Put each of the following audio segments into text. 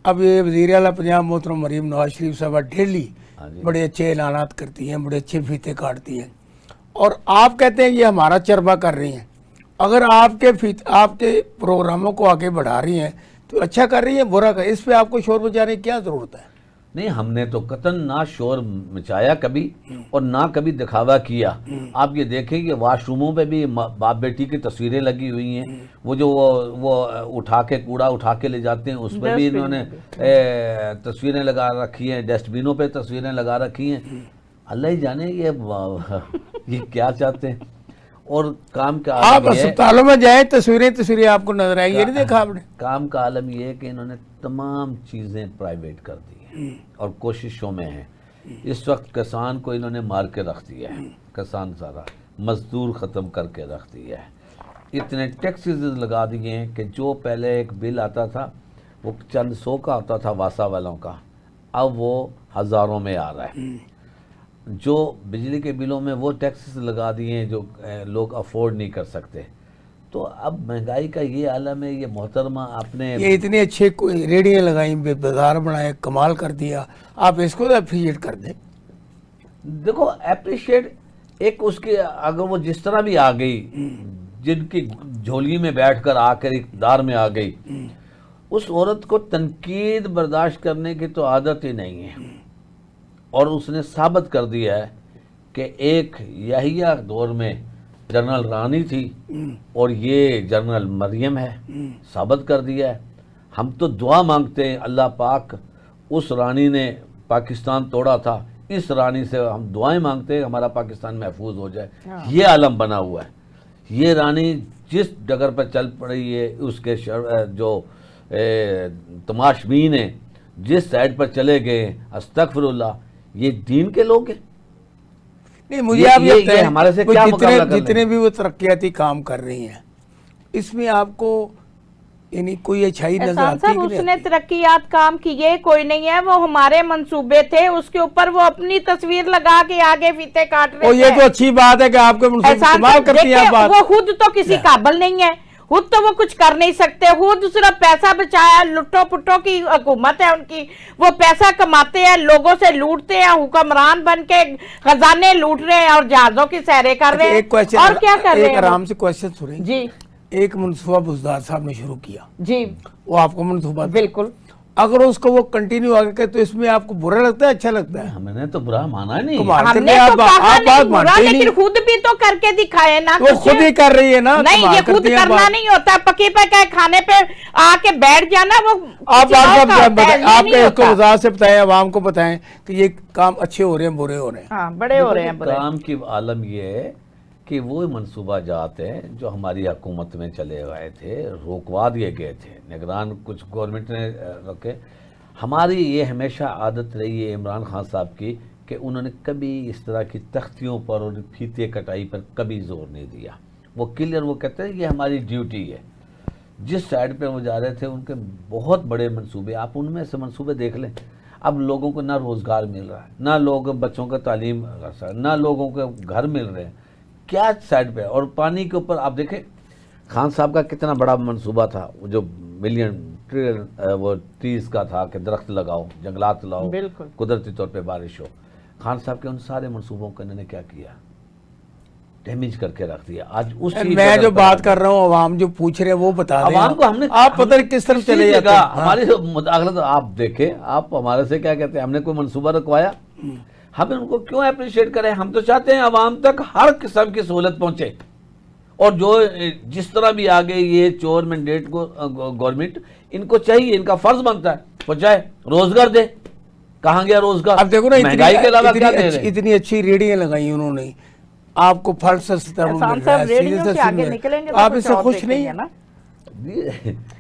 اب یہ وزیر اعلیٰ پنجاب محترم مریم نواز شریف صاحبہ ڈیلی بڑے اچھے اعلانات کرتی ہیں، بڑے اچھے فیتے کاٹتی ہیں، اور آپ کہتے ہیں یہ ہمارا چربہ کر رہی ہیں۔ اگر آپ کے پروگراموں کو آگے بڑھا رہی ہیں تو اچھا کر رہی ہیں، برا کر، اس پہ آپ کو شور مچانے کی کیا ضرورت ہے؟ نہیں، ہم نے تو قطعاً نہ شور مچایا کبھی اور نہ کبھی دکھاوا کیا۔ آپ یہ دیکھیں کہ واش روموں پہ بھی باپ بیٹی کی تصویریں لگی ہوئی ہیں، وہ جو وہ اٹھا کے کوڑا اٹھا کے لے جاتے ہیں اس پہ بھی انہوں نے تصویریں لگا رکھی ہیں، ڈسٹ بینوں پہ تصویریں لگا رکھی ہیں۔ اللہ ہی جانے یہ کیا چاہتے ہیں۔ اور کام کا آپ اسپتالوں میں جائیں، تصویریں آپ کو نظر آئیں، یہ نہیں دیکھا آپ نے؟ کام کا عالم یہ ہے کہ انہوں نے تمام چیزیں پرائیویٹ کر دی ہیں اور کوششوں میں ہیں۔ اس وقت کسان کو انہوں نے مار کے رکھ دیا ہے، کسان سارا مزدور ختم کر کے رکھ دیا ہے۔ اتنے ٹیکسز لگا دیے ہیں کہ جو پہلے ایک بل آتا تھا وہ چند سو کا آتا تھا واسا والوں کا، اب وہ ہزاروں میں آ رہا ہے۔ جو بجلی کے بلوں میں وہ ٹیکسز لگا دیے ہیں جو لوگ افورڈ نہیں کر سکتے۔ تو اب مہنگائی کا یہ عالم ہے۔ یہ محترمہ آپ نے یہ اتنے اچھے ریڑیاں لگائیں، بازار بنائے، کمال کر دیا، آپ اس کو اپریشیٹ کر دیں۔ دیکھو اپریشیٹ ایک اس کے اگر وہ جس طرح بھی آ گئی، جن کی جھولی میں بیٹھ کر آ کر اقتدار میں آ گئی، اس عورت کو تنقید برداشت کرنے کی تو عادت ہی نہیں ہے، اور اس نے ثابت کر دیا ہے کہ ایک یحییٰ دور میں جنرل رانی تھی اور یہ جنرل مریم ہے، ثابت کر دیا ہے۔ ہم تو دعا مانگتے ہیں اللہ پاک، اس رانی نے پاکستان توڑا تھا، اس رانی سے ہم دعائیں مانگتے ہیں ہمارا پاکستان محفوظ ہو جائے۔ یہ عالم بنا ہوا ہے۔ یہ رانی جس ڈگر پر چل پڑی ہے، اس کے جو تماشبین ہیں جس سائڈ پر چلے گئے، استغفر اللہ، یہ دین کے لوگ ہیں۔ نہیں، مجھے آپ یہ بتائیں، ہمارے سے کیا مقابلہ کر جتنے بھی وہ ترقیاتی کام کر رہی ہیں، اس میں آپ کو یعنی کوئی اچھائی نظر آتی ہے؟ اس نے ترقیات کام کیے کوئی نہیں ہے، وہ ہمارے منصوبے تھے، اس کے اوپر وہ اپنی تصویر لگا کے آگے فیتے کاٹ رہے تھے۔ یہ تو اچھی بات ہے کہ آپ کے منصوبے استعمال کرتی ہیں۔ وہ خود تو کسی قابل نہیں ہے، خود تو وہ کچھ کر نہیں سکتے، خود صرف پیسہ بچایا، لٹو پٹو کی حکومت ہے ان کی، وہ پیسہ کماتے ہیں، لوگوں سے لوٹتے ہیں، حکمران بن کے خزانے لوٹ رہے ہیں اور جہازوں کی سیریں کر رہے ہیں، اور کیا کر رہے ہیں؟ ایک آرام سے کوشچن سنیں جی۔ ایک منصوبہ بزدار صاحب نے شروع کیا جی، وہ آپ کو منصوبہ بالکل، اگر اس کو وہ کنٹینیو آگے کرے تو اس میں آپ کو برا لگتا ہے اچھا لگتا ہے؟ ہم نے تو برا مانا نہیں، ہم نے تو کہا نہیں برا، لیکن خود بھی تو کر کے دکھائے نا۔ وہ خود ہی کر رہی ہے نا۔ نہیں، یہ خود کرنا نہیں ہوتا، پکی پکائے کھانے پہ آ کے بیٹھ جانا، وہ آپ اس کو وضاحت سے بتائیں، عوام کو بتائیں کہ یہ کام اچھے ہو رہے ہیں برے ہو رہے ہیں؟ ہاں، بڑے ہو رہے ہیں۔ کام کی عالم یہ ہے کہ وہ منصوبہ جات ہیں جو ہماری حکومت میں چلے ہوئے تھے، روکوا دیے گئے تھے، نگران کچھ گورنمنٹ نے رکھے۔ ہماری یہ ہمیشہ عادت رہی ہے عمران خان صاحب کی کہ انہوں نے کبھی اس طرح کی تختیوں پر اور پھیتے کٹائی پر کبھی زور نہیں دیا۔ وہ کلیئر وہ کہتے ہیں یہ ہماری ڈیوٹی ہے۔ جس سائڈ پہ وہ جا رہے تھے ان کے بہت بڑے منصوبے، آپ ان میں سے منصوبے دیکھ لیں۔ اب لوگوں کو نہ روزگار مل رہا ہے، نہ لوگ بچوں کا تعلیم، نہ لوگوں کے گھر مل رہے ہیں، کیا سائڈ پہ۔ اور پانی کے اوپر آپ دیکھیں خان صاحب کا کتنا بڑا منصوبہ تھا، وہ جو ملین وہ ٹریز کا تھا کہ درخت لگاؤ، جنگلات لاؤ، قدرتی طور پہ بارش ہو۔ خان صاحب کے ان سارے منصوبوں کو انہوں نے کیا کیا؟ ڈیمیج کر کے رکھ دیا۔ آج اس میں جو بات کر رہا ہوں، عوام جو پوچھ رہے ہیں وہ بتا دیں عوام کو۔ ہم نے آپ پتہ نہیں کس طرف چلے جاتے ہیں۔ ہماری مداخلت آپ دیکھیں، آپ ہمارے سے کیا کہتے ہیں؟ ہم نے کوئی منصوبہ رکھوایا؟ ہم ان کو کیوں اپریشیٹ کریں؟ ہم تو چاہتے ہیں عوام تک ہر قسم کی سہولت پہنچے، اور جو جس طرح بھی آگے یہ چور مینڈیٹ کو گورنمنٹ ان کو چاہیے، ان کا فرض بنتا ہے پہنچائے، روزگار دے۔ کہاں گیا روزگار؟ اب دیکھو نا، مہنگائی کے علاوہ کیا دے رہے ہیں؟ اتنی اچھی ریڑیاں لگائی انہوں نے، آپ کو فرض سستا مل رہا ہے، آپ اس سے خوش نہیں ہیں؟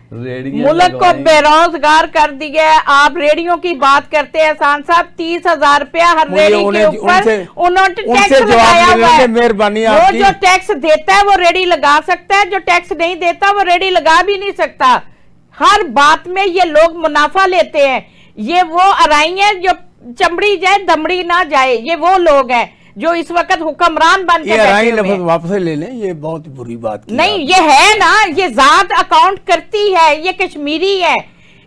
ملک کو بے روزگار کر دیا ہے۔ آپ ریڈیوں کی بات کرتے ہیں احسان صاحب، 30,000 روپیہ ہر ریڈی کے اوپر انہوں نے ٹیکس لگایا ہوا ہے۔ مہربانی، وہ جو ٹیکس دیتا ہے وہ ریڈی لگا سکتا ہے، جو ٹیکس نہیں دیتا وہ ریڈی لگا بھی نہیں سکتا۔ ہر بات میں یہ لوگ منافع لیتے ہیں۔ یہ وہ ارائی ہیں جو چمڑی جائے دمڑی نہ جائے، یہ وہ لوگ ہیں جو اس وقت حکمران بن کے بیٹھے ہوئے ہیں۔ واپس لے لیں، یہ بہت بری بات کی نہیں، یہ ہے نا، یہ ذات اکاؤنٹ کرتی ہے، یہ کشمیری ہے،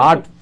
8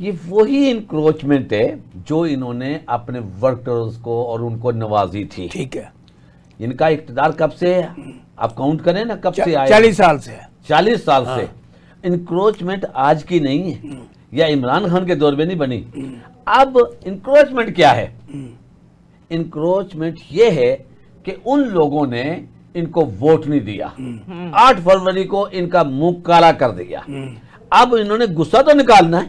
یہ وہی انکروچمنٹ ہے جو انہوں نے اپنے ورکرز کو اور ان کو نوازی تھی. ٹھیک ہے. ان کا اقتدار کب سے ہے آپ کاؤنٹ کریں نا, کب سے آیا؟ 40 سال سے. 40 سال سے. انکروچمنٹ آج کی نہیں ہے یا عمران خان کے دور میں نہیں بنی. اب انکروچمنٹ کیا ہے؟ انکروچمنٹ یہ ہے کہ ان لوگوں نے ان کو ووٹ نہیں دیا, 8 فروری کو ان کا منہ کالا کر دیا. اب انہوں نے غصہ تو نکالنا ہے,